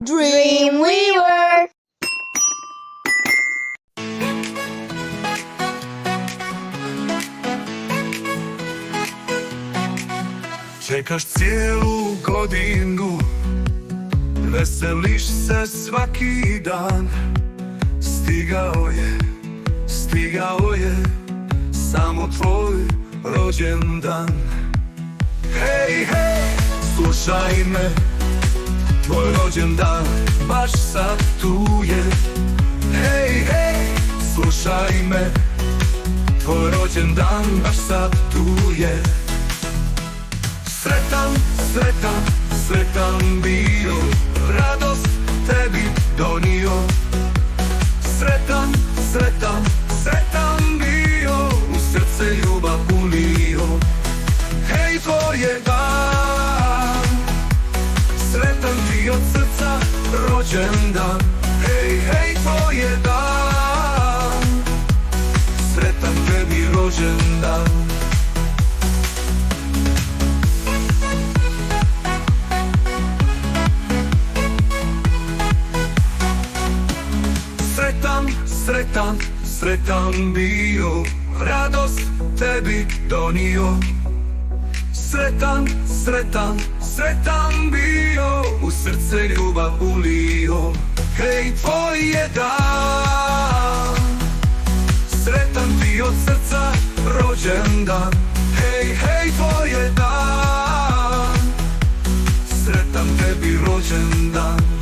DreamWeaver. Čekaš cijelu godinu, veseliš se svaki dan. Stigao je samo tvoj rođendan. Hej, hej, slušaj me, tvoj rođendan baš sad tu je. Hej, hej, slušaj me, tvoj rođendan baš sad tu je. Sretan, sretan, sretan bio, radost tebi donio. Sretan, sretan, sretan bio, u srce ljubav unio. Hej, tvoj je dan, sretan ti od srca rođendan. Hej, hej, tvoj je dan, sretan tebi rođendan. Sretan, sretan bio, radost tebi donio. Sretan, sretan, sretan bio, u srce ljubav ulio. Hej, tvoj je dan, sretan ti od srca rođendan. Hej, hej, tvoj je dan, sretan tebi rođendan.